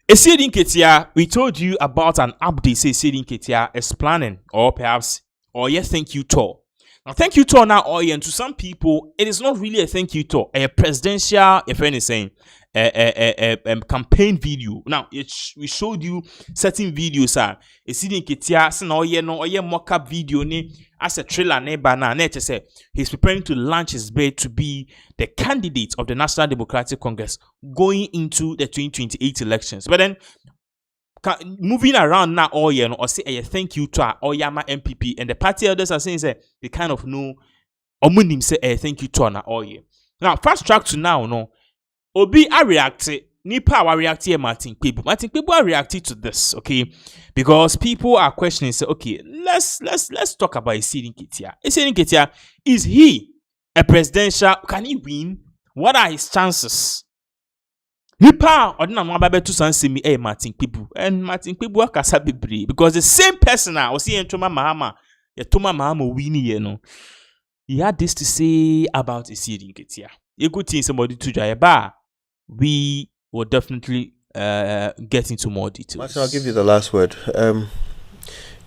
Asiedu Nketiah, we told you about an update. Say Asiedu Nketiah is planning, or perhaps, or yes, thank you tour. Now, thank you tour now, and to some people, it is not really a thank you tour. A presidential, if anything, campaign video. Now, we showed you certain videos. Asiedu Nketiah, no mock-up video as a trailer say he's preparing to launch his bid to be the candidate of the National Democratic Congress going into the 2028 elections. But then moving around now or say a thank you to our Oyama MPP, and the party elders are saying they kind of know Omunim say a thank you to our Oye. Now, fast track to now, no. Obi I reacted. Nipa wa react here Martin Kpebu. Martin Kpebu are reacting to this, okay? Because people are questioning, say, okay, let's talk about Asiedu Nketiah. Asiedu Nketiah, is he a presidential? Can he win? What are his chances? Nipa odina mo ababe to sansemi Martin Kpebu. And Martin Kpebu akasa bebre because the same person I was seeing Toma Mahama, win here no. He had this to say about Asiedu Nketiah. You could see somebody to Jayaba. We will definitely get into more details. Martin, I'll give you the last word. Do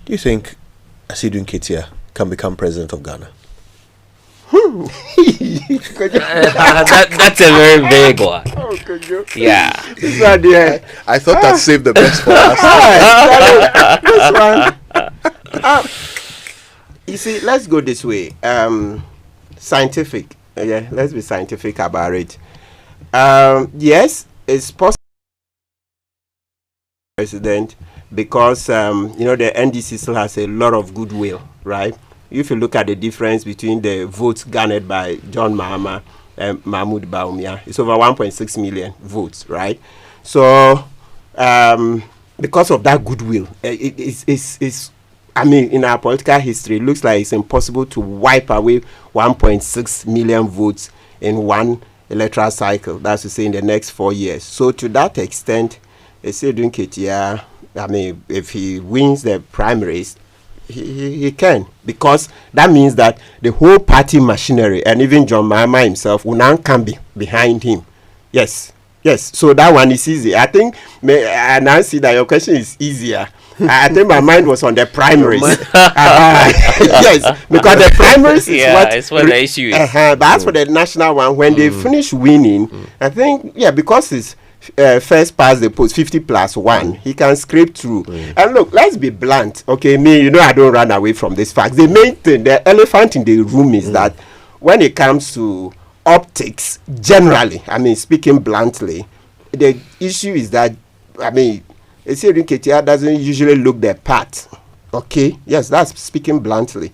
you think Asiedu Nketiah can become president of Ghana? That's a very big one. Oh, yeah. I thought that saved the best for us. You see, let's go this way. Scientific. Yeah, let's be scientific about it. Yes, it's possible president because the NDC still has a lot of goodwill, right? If you look at the difference between the votes garnered by John Mahama and Mahmoud Bawumia, it's over 1.6 million votes, right? So because of that goodwill, it's in our political history, it looks like it's impossible to wipe away 1.6 million votes in one electoral cycle. That's to say in the next 4 years. So to that extent, Asiedu Nketiah, if he wins the primaries, he can, because that means that the whole party machinery and even John Mahama himself will now come behind him. Yes. So that one is easy. I think, and I see that your question is easier. I think my mind was on the primaries. Yes, because the primaries is what the issue is. But as for the national one, when they finish winning, I think, because it's first past the post 50+1, he can scrape through. And look, let's be blunt, okay? I don't run away from this fact. The main thing, the elephant in the room is that when it comes to optics, generally, speaking bluntly, the issue is that, Asiedu Nketiah doesn't usually look the part. Okay? Yes, that's speaking bluntly.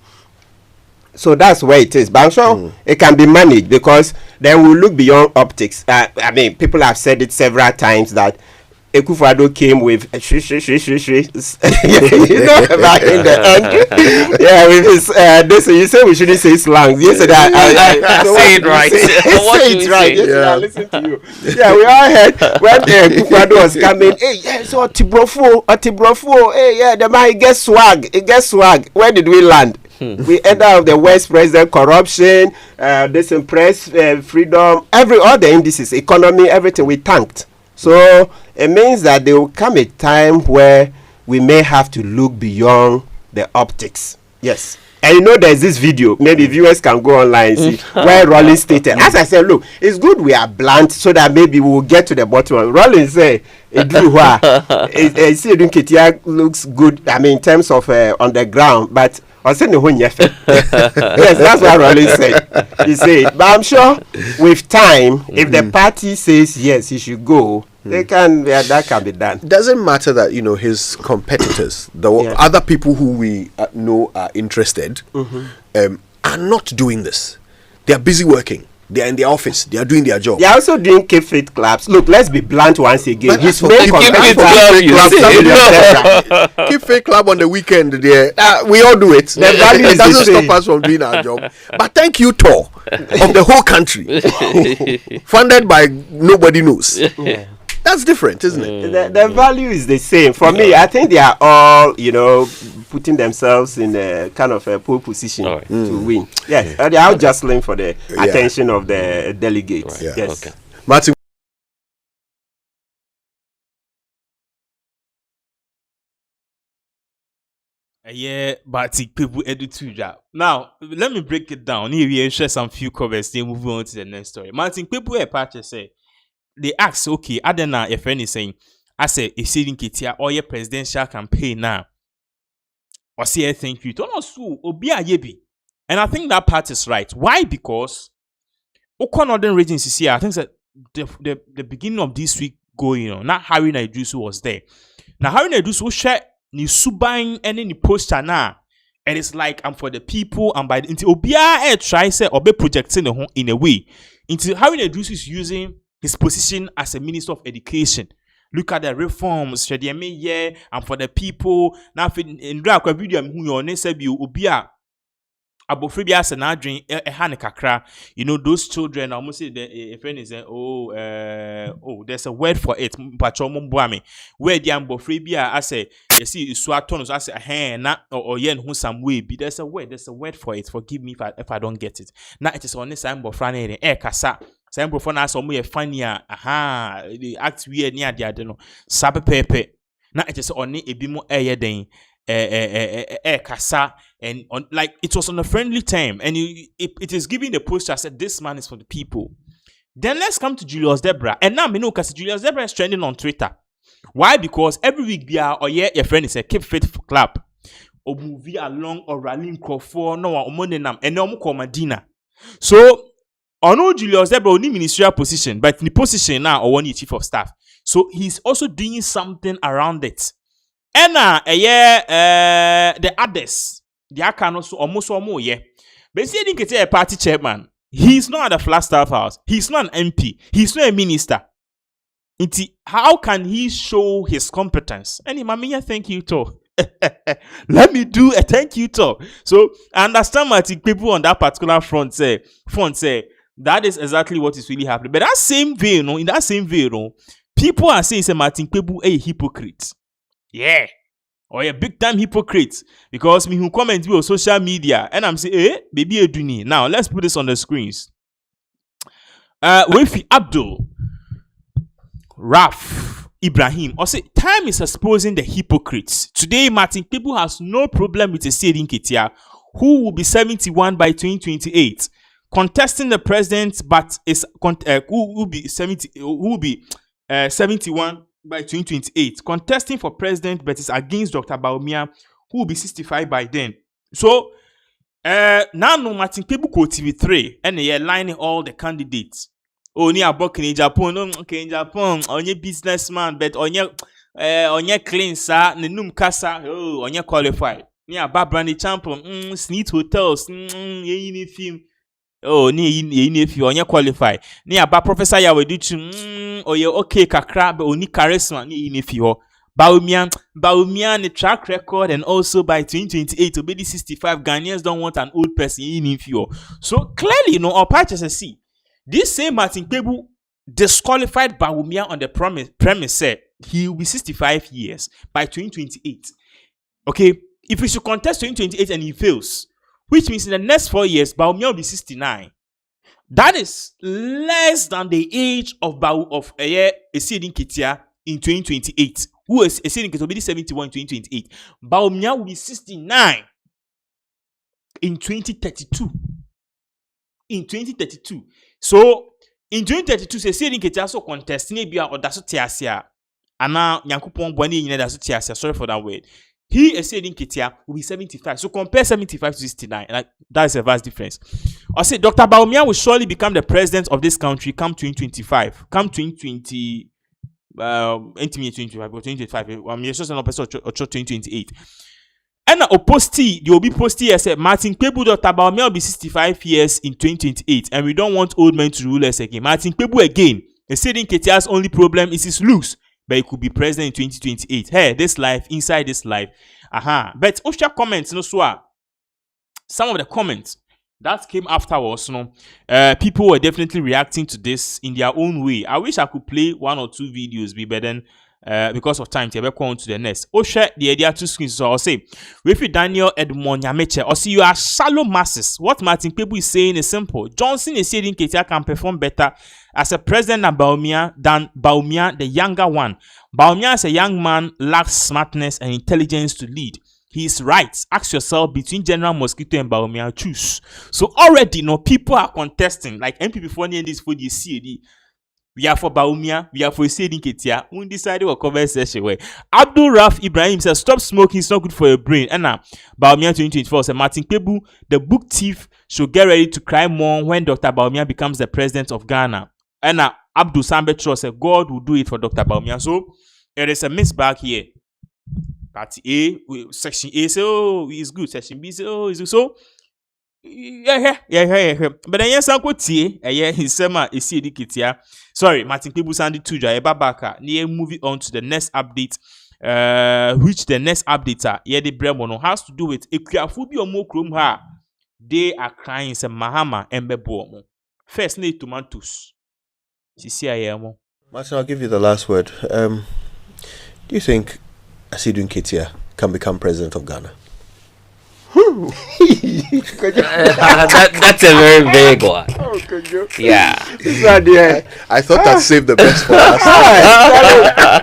So that's where it is. But I'm sure it can be managed because then we'll look beyond optics. People have said it several times that Akufo-Addo came with back in the end. With his this you say we shouldn't say slangs. Yesterday I say it right. Say it right. Yesterday I listened to you. Yeah, we all heard when Akufo-Addo was coming. Hey, so Otibrofo. Hey, the man he gets swag. Where did we land? We end up the West President corruption, press freedom, all the indices, economy, everything we tanked. So it means that there will come a time where we may have to look beyond the optics. Yes. And there's this video, maybe viewers can go online and see where Rawlings stated. As I said, look, it's good we are blunt so that maybe we will get to the bottom of it. Rawlings say, Asiedu Nketiah looks good, in terms of on the ground, but yes, that's what Rawlings said. He said, but I'm sure with time, if the party says yes, he should go, that can be done. Doesn't matter that his competitors, the other people who we know are interested, are not doing this. They are busy working. They are in the office. They are doing their job. They are also doing Keep Faith clubs. Look, let's be blunt once again. Keep Faith club on the weekend. We all do it. The value it doesn't stop us from doing our job. But thank you, tour of the whole country, funded by nobody knows. That's different, isn't it? The value is the same. For me, I think they are all, putting themselves in a kind of a pole position to win. Yes, they are jostling for the attention of the delegates. Right. Yes. Okay. Martin. Yeah, but people edit too job. Now, let me break it down. Here we share some few comments. Then move on to the next story. Martin, people a patch say they ask, okay, Adena, your friend is saying, I say, Asiedu Nketiah or your presidential campaign now. Or say, thank you. Don't know, Obia Yebi. And I think that part is right. Why? Because Northern regions is here. I think that the beginning of this week going on, not Harry Naidusu was there. Now, Harry Naidusu share ni subain any ni poster na. And it's like I'm for the people and by the until Obia try say or be projecting the home in a way. Until Harry Naidusu is using his position as a minister of education. Look at the reforms, and for the people. Now, in drag video, who you on say you Obia. Abofribia senadrin kakra, you know, those children almost say the friend is there's a word for it, where the Abofribia I say you see swatonos I say na or yen who some way be there's a word for it. Forgive me if I don't get it. Now it is on this time bofrane kasa some bofrana some way funny the act we near the adeno sabe pepe. Now it is only a bimo den kasa and on like it was on a friendly time and it is giving the poster. I said this man is for the people. Then let's come to Julius Debra, and now me know because Julius Debra is trending on Twitter. Why? Because every week we are or yeah your friend is a keep fit club or movie along or rallying for no one and no more dinner. So I know Julius Debra only ministerial position, but in the position now or one chief of staff. So he's also doing something around it. And the others, the can also almost one more, yeah. But Asiedu Nketiah a party chairman. He's not at the Flagstaff House. He's not an MP. He's not a minister. How can he show his competence? And Mamiya, thank you, too. Let me do a thank you, too. So I understand Martin Kpebu on that particular front say that is exactly what is really happening. But that same vein, in that same vein, people are saying say Martin Kpebu a hypocrite. Yeah. Or a big time hypocrite. Because me who comment on social media and I'm saying, baby Eduni. Now let's put this on the screens. With Abdul Raf Ibrahim. Or say time is exposing the hypocrites. Today, Martin Kpebu has no problem with Asiedu Nketiah, who will be 71 by 2028. Contesting the president, but is who will be 71 by 2028, contesting for president, but is against Dr. Bawumia, who will be 65 by then. So, now no Martin Kpebu ko TV3, and they are lining all the candidates. Oh, ni abokin in Japan, okay in Japan, onye businessman, but onye clean sa, nenum kasa, oh, onye qualified. Ni ababrandi champion, Sneet hotels, ye film. Oh, ni if you onye qualify. Ni aba professor ya we do oye okay kakra but oni charisma ni if you Bawumia the track record and also by 2028 to be the 65 Ghanaians don't want an old person in if you. So clearly, our purchasers see this same Martin Kpebu disqualified Bawumia on the premise said he will be 65 years by 2028. Okay, if he should contest 2028 and he fails, which means in the next 4 years, Bawumia will be 69. That is less than the age of Asiedu Nketiah in 2028. Who is Asiedu Nketiah will be 71 in 2028. Bawumia will be 69 in 2032. In 2032. So in 2032, Asiedu Nketiah so contest maybe or daso tiasia. Ana Nyankopon boni nyina daso tiasia. Sorry for that word. He Asiedu Nketiah will be 75. So compare 75 to 69. Like, that's a vast difference. I say Dr. Bawumia will surely become the president of this country come 2025. Come 2020 2025 or 2025. I'm just an person 2028. And opposti, the Obi posti said Martin Kpebu Dr. Bawumia will be 65 years in 2028, and we don't want old men to rule us again. Martin Kpebu again. Asiedu Nketiah's only problem is his looks. But he could be president in 2028. Hey, this life, inside this life. But Osha comments, some of the comments that came afterwards, people were definitely reacting to this in their own way. I wish I could play 1 or 2 videos, but then because of time, we're going to the next. Osha, the idea 2 screens, so I'll say, with Daniel Edmond Nyameche, or see you are shallow masses. What Martin Kpebu is saying is simple. Johnson is saying Nketiah can perform better as a president than Bawumia, the younger one. Bawumia as a young man lacks smartness and intelligence to lead. He's right. Ask yourself between General Mosquito and Bawumia, choose. So already, people are contesting. Like MPP for this for the CAD. We are for Bawumia, we are for Asiedu Nketiah. We decided what comment session where Abdul Raf Ibrahim says stop smoking, it's not good for your brain. And now Bawumia 2024 said Martin Kpebu, the book thief, should get ready to cry more when Dr. Bawumia becomes the president of Ghana. And now Abdul Sambetro said God will do it for Dr. Bawumia. So there is a misback here. Party A, section A say oh it's good, section B say oh it's good. So yeah. But then yes, Uncle T, his sema Asiedu Nketiah. Sorry, Martin Kpebu Sandy Tuja, Babaka. Near moving on to the next update. Which the next update the Bremono has to do with Ekuafubi or Mokrum ha. They are crying some Mahama and Bebomo. First need tomatoes. CCIMO. Martin, I'll give you the last word. Do you think Asiedu Nketiah can become president of Ghana? That's a very big one. Oh, could you? Yeah. This one there. I thought I'd save the best for last.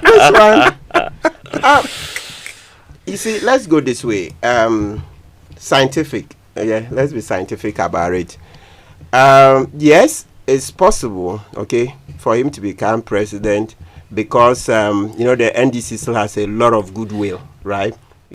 This one. You see, let's go this way. Scientific. Yeah, let's be scientific about it. Yes, it's possible, okay, for him to become president because, the NDC still has a lot of goodwill, right?